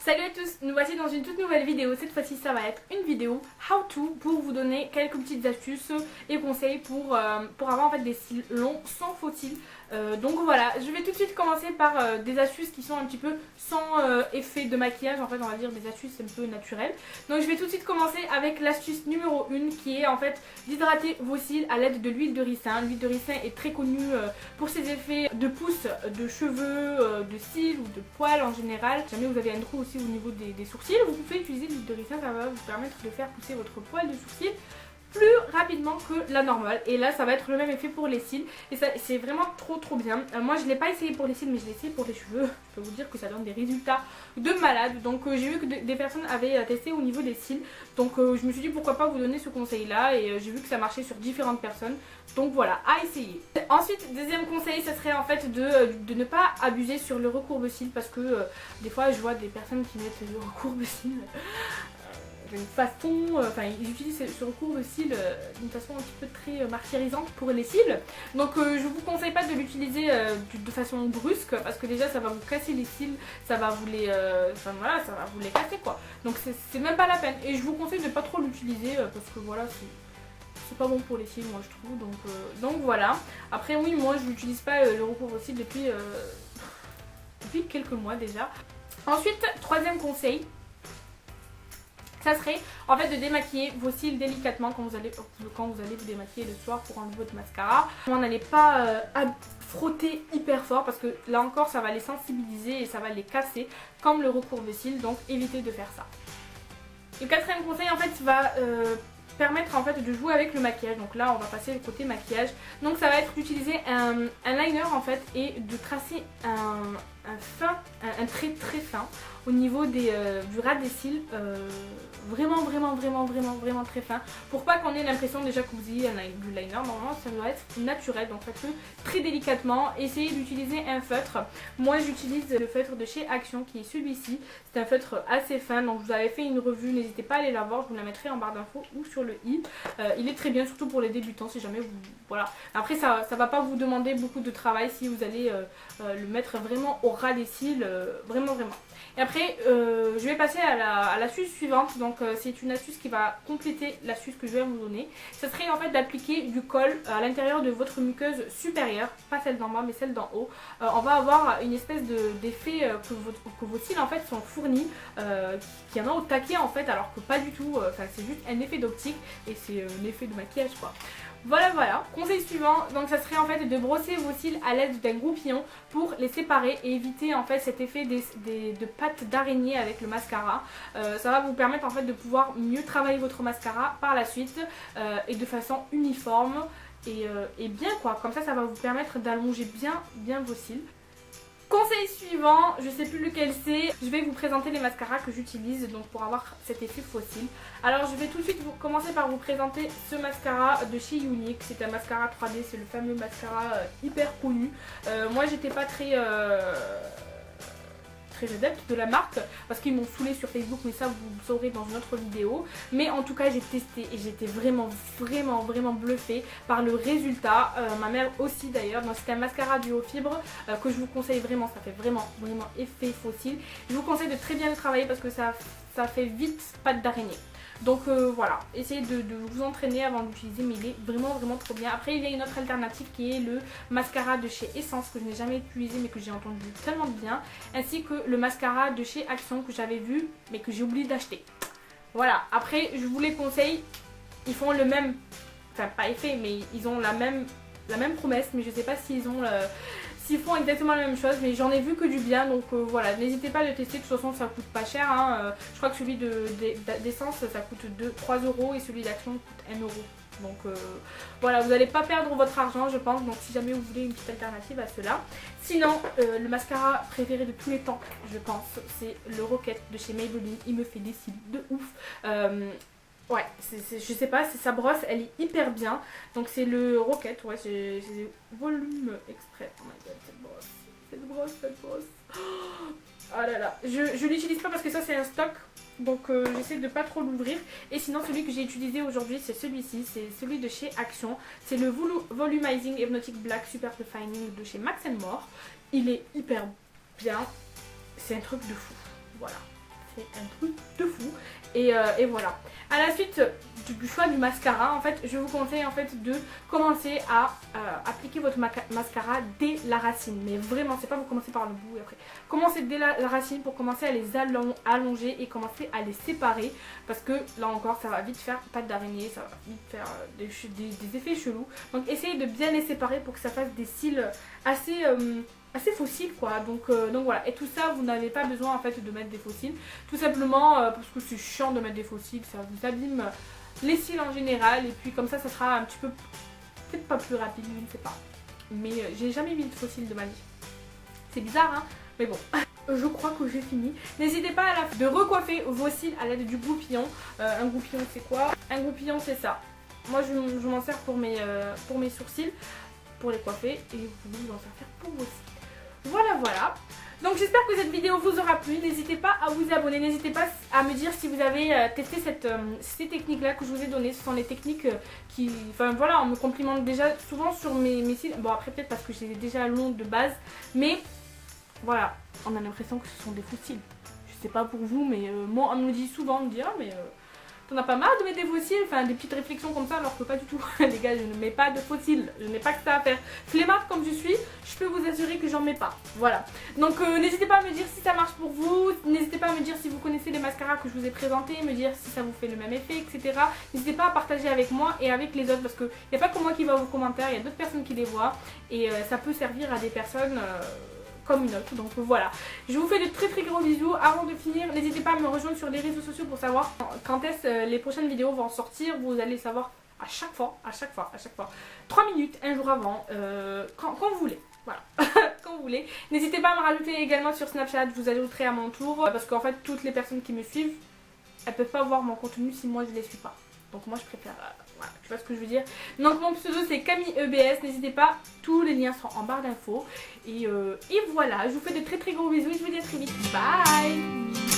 Salut à tous, nous voici dans une toute nouvelle vidéo. Cette fois-ci ça va être une vidéo how to pour vous donner quelques petites astuces et conseils pour avoir en fait des cils longs sans faux cils. Donc voilà, je vais tout de suite commencer par des astuces qui sont un petit peu sans effet de maquillage. En fait on va dire des astuces un peu naturelles. Donc je vais tout de suite commencer avec l'astuce numéro 1 qui est en fait d'hydrater vos cils à l'aide de l'huile de ricin. L'huile de ricin est très connue pour ses effets de pousse de cheveux, de cils ou de poils en général. Si jamais vous avez un trou aussi au niveau des sourcils, vous pouvez utiliser l'huile de ricin, ça va vous permettre de faire pousser votre poil de sourcil plus rapidement que la normale. Et là ça va être le même effet pour les cils et ça c'est vraiment trop bien. Moi je ne l'ai pas essayé pour les cils mais je l'ai essayé pour les cheveux. Je peux vous dire que ça donne des résultats de malade. Donc j'ai vu que des personnes avaient testé au niveau des cils. Donc je me suis dit pourquoi pas vous donner ce conseil là et j'ai vu que ça marchait sur différentes personnes. Donc voilà, à essayer. Ensuite, deuxième conseil, ça serait en fait de ne pas abuser sur le recourbe-cils parce que des fois je vois des personnes qui mettent le recourbe-cils d'une façon, enfin ils utilisent ce recourbe-cils d'une façon un petit peu très martyrisante pour les cils. Donc je vous conseille pas de l'utiliser de façon brusque parce que déjà ça va vous casser les cils, ça va vous les, enfin voilà, ça va vous les casser quoi. Donc c'est même pas la peine et je vous conseille de pas trop l'utiliser parce que voilà c'est pas bon pour les cils moi je trouve, donc voilà. Après oui, moi je n'utilise pas le recourbe-cils depuis quelques mois déjà. Ensuite, troisième conseil, ça serait en fait de démaquiller vos cils délicatement quand vous allez vous démaquiller le soir pour enlever votre mascara. On n'allez pas frotter hyper fort parce que là encore ça va les sensibiliser et ça va les casser comme le recourbe-cils, donc évitez de faire ça. Le quatrième conseil en fait va permettre en fait de jouer avec le maquillage. Donc là on va passer le côté maquillage. Donc ça va être d'utiliser un liner en fait et de tracer un trait très fin au niveau du ras des cils, vraiment très fin, pour pas qu'on ait l'impression déjà que vous ayez du liner. Normalement ça doit être naturel, donc faites-le très délicatement. Essayez d'utiliser un feutre. Moi j'utilise le feutre de chez Action qui est celui-ci. C'est un feutre assez fin, donc je vous avais fait une revue, n'hésitez pas à aller la voir, je vous la mettrai en barre d'infos ou sur le i. Il est très bien, surtout pour les débutants si jamais vous... Voilà. Après ça va pas vous demander beaucoup de travail si vous allez le mettre vraiment au ras des cils, vraiment. Et après je vais passer à l'astuce suivante. Donc c'est une astuce qui va compléter l'astuce que je vais vous donner. Ce serait en fait d'appliquer du colle à l'intérieur de votre muqueuse supérieure, pas celle d'en bas mais celle d'en haut. On va avoir une espèce d'effet que vos cils en fait sont fournis, qu'il y en a au taquet en fait, alors que pas du tout. C'est juste un effet d'optique et c'est un effet de maquillage quoi. Voilà. Conseil suivant, donc ça serait en fait de brosser vos cils à l'aide d'un goupillon pour les séparer et éviter en fait cet effet de pattes d'araignée avec le mascara. Ça va vous permettre en fait de pouvoir mieux travailler votre mascara par la suite et de façon uniforme et bien quoi. Comme ça va vous permettre d'allonger bien vos cils. Conseil suivant, je sais plus lequel c'est, je vais vous présenter les mascaras que j'utilise donc pour avoir cet effet faux cils. Alors je vais tout de suite commencer par vous présenter ce mascara de chez Younique. C'est un mascara 3D, c'est le fameux mascara hyper connu. Moi j'étais pas très adepte de la marque parce qu'ils m'ont saoulé sur Facebook, mais ça vous le saurez dans une autre vidéo. Mais en tout cas j'ai testé et j'étais vraiment bluffée par le résultat. Ma mère aussi d'ailleurs. Donc c'est un mascara duo fibre que je vous conseille vraiment. Ça fait vraiment effet faux cils. Je vous conseille de très bien le travailler parce que ça fait vite patte d'araignée. Donc voilà, essayez de vous entraîner avant d'utiliser, mais il est vraiment trop bien. Après il y a une autre alternative qui est le mascara de chez Essence que je n'ai jamais utilisé mais que j'ai entendu tellement de bien, ainsi que le mascara de chez Action que j'avais vu mais que j'ai oublié d'acheter. Voilà, après je vous les conseille, ils font le même, enfin pas effet mais ils ont la même promesse, mais je sais pas s'ils font exactement la même chose, mais j'en ai vu que du bien, donc voilà, n'hésitez pas à le tester. De toute façon ça coûte pas cher hein. Je crois que celui d'Essence ça coûte 3 € et celui d'Action coûte 1 €. Donc voilà, vous n'allez pas perdre votre argent je pense, donc si jamais vous voulez une petite alternative à cela. Sinon le mascara préféré de tous les temps je pense, c'est le Rocket de chez Maybelline. Il me fait des cils de ouf. Ouais, je sais pas, sa brosse elle est hyper bien. Donc c'est le Rocket, ouais, c'est volume exprès. Oh my god, cette brosse. Oh là là, je l'utilise pas parce que ça c'est un stock. Donc j'essaie de pas trop l'ouvrir. Et sinon celui que j'ai utilisé aujourd'hui c'est celui-ci, c'est celui de chez Action. C'est le Volumizing Hypnotic Black Super Refining de chez Max & More. Il est hyper bien, c'est un truc de fou, voilà. c'est un truc de fou. Et voilà. À la suite du choix du mascara, en fait, je vous conseille en fait de commencer à appliquer votre mascara dès la racine. Mais vraiment, c'est pas vous commencez par le bout et après. Commencez dès la racine pour commencer à les allonger et commencer à les séparer. Parce que là encore, ça va vite faire patte d'araignée, ça va vite faire des effets chelous. Donc essayez de bien les séparer pour que ça fasse des cils assez fossiles quoi, donc voilà. Et tout ça, vous n'avez pas besoin en fait de mettre des fossiles, tout simplement parce que c'est chiant de mettre des fossiles, ça vous abîme les cils en général, et puis comme ça sera un petit peu, peut-être pas plus rapide, je ne sais pas, mais j'ai jamais mis de fossiles de ma vie, c'est bizarre hein, mais bon. Je crois que j'ai fini. N'hésitez pas de recoiffer vos cils à l'aide du goupillon. Un goupillon c'est quoi? Un goupillon c'est ça. Moi je m'en sers pour mes sourcils, pour les coiffer, et vous pouvez vous en servir pour vos cils. Voilà voilà. Donc j'espère que cette vidéo vous aura plu. N'hésitez pas à vous abonner, n'hésitez pas à me dire si vous avez testé ces techniques là que je vous ai données. Ce sont les techniques qui, enfin voilà, on me complimente déjà souvent sur mes cils. Bon après peut-être parce que j'ai déjà longs de base, mais voilà, on a l'impression que ce sont des faux cils. Je sais pas pour vous, mais moi on me dit souvent, on me dit ah mais t'en as pas marre de mettre des faux cils, enfin des petites réflexions comme ça, alors que pas du tout. Les gars, je ne mets pas de faux cils, je n'ai pas que ça à faire. Flemmarde comme je suis, je peux vous assurer que j'en mets pas. Voilà. Donc n'hésitez pas à me dire si ça marche pour vous, n'hésitez pas à me dire si vous connaissez les mascaras que je vous ai présentés, me dire si ça vous fait le même effet, etc. N'hésitez pas à partager avec moi et avec les autres, parce qu'il n'y a pas que moi qui vois vos commentaires, il y a d'autres personnes qui les voient, et ça peut servir à des personnes comme une autre. Donc voilà, je vous fais de très très gros bisous. Avant de finir, n'hésitez pas à me rejoindre sur les réseaux sociaux pour savoir quand est-ce les prochaines vidéos vont sortir. Vous allez savoir à chaque fois 3 minutes, un jour avant, quand vous voulez. Voilà, quand vous voulez. N'hésitez pas à me rajouter également sur Snapchat, je vous ajouterai à mon tour, parce qu'en fait toutes les personnes qui me suivent, elles peuvent pas voir mon contenu si moi je les suis pas. Donc moi je préfère, voilà, tu vois ce que je veux dire. Donc mon pseudo c'est Camille EBS, n'hésitez pas, tous les liens seront en barre d'infos. Et voilà, je vous fais de très très gros bisous et je vous dis à très vite. Bye.